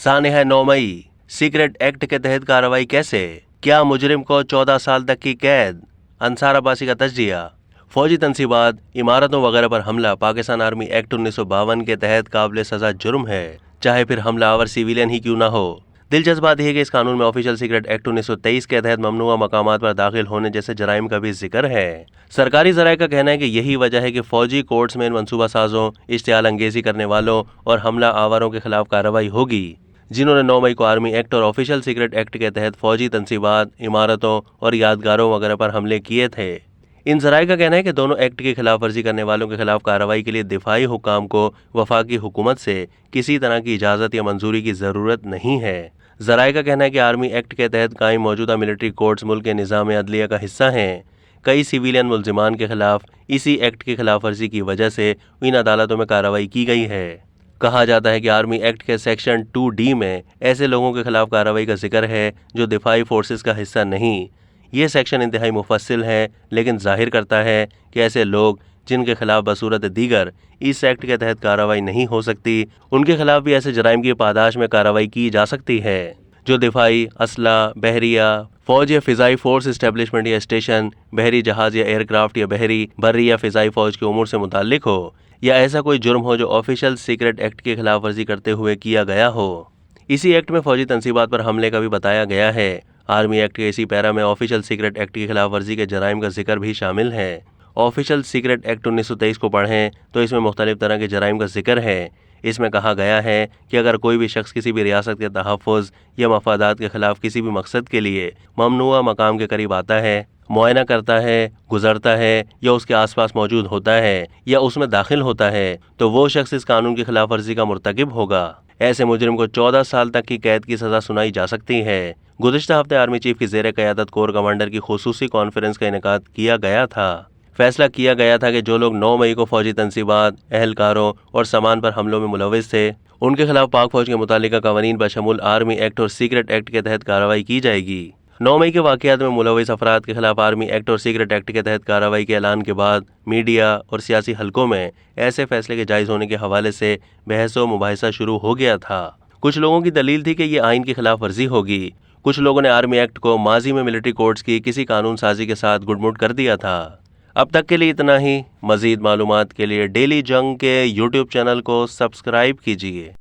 सानिहा 9 मई, secret act के तहत कार्रवाई कैसे? क्या मुजरिम को 14 साल तक की कैद? अंसार अब्बासी का तज्जिया। फौजी तनसीबात, इमारतों वगैरह पर हमला पाकिस्तान आर्मी एक्ट 1952 के तहत काबिल सजा जुर्म है, चाहे फिर हमलावर सिविलियन ही क्यों ना हो। दिलचस्प बात यह है कि इस कानून में ऑफिशियल सीक्रेट एक्ट 1923 के तहत ममनुआ मकामात पर दाखिल होने जैसे जराइम का भी जिक्र है। सरकारी ज़राए का कहना है कि यही वजह है कि फौजी कोर्ट्स में मनसूबा साजों, इश्तियाल अंगेजी करने वालों और हमला आवारों के खिलाफ कार्रवाई होगी, जिन्होंने 9 मई को आर्मी एक्ट और ऑफिशियल सीक्रेट एक्ट के तहत फौजी तनसीबात, इमारतों और यादगारों वगैरह पर हमले किए थे। इन ज़राए का कहना है कि दोनों एक्ट की खिलाफ वर्जी करने वालों के खिलाफ कार्रवाई के लिए दिफाई हुक्काम को वफाकी हुकूमत से किसी तरह की इजाज़त या मंजूरी की ज़रूरत नहीं है। ज़राए का कहना है कि आर्मी एक्ट के तहत कायम मौजूदा मिलिट्री कोर्ट्स मुल्क के निज़ाम अदलिया का हिस्सा हैं। कई सिविलियन मुलजिमान के खिलाफ इसी एक्ट की खिलाफ वर्जी की वजह से इन अदालतों में कार्रवाई की गई है। कहा जाता है कि आर्मी एक्ट के सेक्शन 2D में ऐसे लोगों के खिलाफ कार्रवाई का जिक्र है जो दिफाई फोर्सेस का हिस्सा नहीं। ये सेक्शन इंतहाई मुफस्सिल है, लेकिन जाहिर करता है कि ऐसे लोग जिनके खिलाफ बसूरत दीगर इस एक्ट के तहत कार्रवाई नहीं हो सकती, उनके खिलाफ भी ऐसे जराइम की पादाश में कार्रवाई की जा सकती है जो दिफाई, असला, बहरिया, फौज या फ़िज़ाई फोर्स इस्टेब्लिशमेंट या स्टेशन, बहरी जहाज़ या एयरक्राफ्ट या बहरी, बर्री या फ़िज़ाई फ़ौज के उमूर से मुताल्लिक हो, या ऐसा कोई जुर्म हो जो ऑफिशियल सीक्रेट एक्ट की खिलाफ वर्जी करते हुए किया गया हो। इसी एक्ट में फौजी तनसीबात पर हमले का भी बताया गया है। आर्मी एक्ट के इसी पैरा में ऑफिशियल सीक्रेट एक्ट की खिलाफ वर्जी के जराइम का जिक्र भी शामिल है। ऑफिशियल सीक्रेट एक्ट 1923 को पढ़ें तो इसमें मुख्तलिफ तरह के जराइम का जिक्र है। इसमें कहा गया है कि अगर कोई भी शख्स किसी भी रियासत के तहफ़्फ़ुज़ या मफादात के खिलाफ किसी भी मकसद के लिए ममनुआ मकाम के करीब आता है, मुआयना करता है, गुजरता है या उसके आसपास मौजूद होता है या उसमें दाखिल होता है, तो वो शख्स इस कानून की खिलाफ वर्जी का मुर्तकिब होगा। ऐसे मुजरिम को 14 साल तक की कैद की सज़ा सुनाई जा सकती है। गुज़िश्ता हफ्ते आर्मी चीफ की ज़ेर क़यादत कोर कमांडर की खुसूसी कॉन्फ्रेंस का इनेकाद किया गया था। फैसला किया गया था कि जो लोग 9 मई को फौजी तनसीबात, एहलकारों और सामान पर हमलों में मुलविस थे, उनके खिलाफ पाक फौज के मुतालिका कवानीन बशमूल आर्मी एक्ट और सीक्रेट एक्ट के तहत कार्रवाई की जाएगी। 9 मई के वाक़यात में मुलविस अफराद के खिलाफ आर्मी एक्ट और सीक्रेट एक्ट के तहत कार्रवाई के ऐलान के बाद मीडिया और सियासी हलकों में ऐसे फैसले के जायज़ होने के हवाले से बहस व मुबाहिसा शुरू हो गया था। कुछ लोगों की दलील थी कि ये आइन की खिलाफ वर्जी होगी। कुछ लोगों ने आर्मी एक्ट को माजी में मिलिट्री कोर्ट्स की किसी कानून साजी के साथ गुडमुड कर दिया था। अब तक के लिए इतना ही। मज़ीद मालूमात के लिए डेली जंग के यूट्यूब चैनल को सब्सक्राइब कीजिए।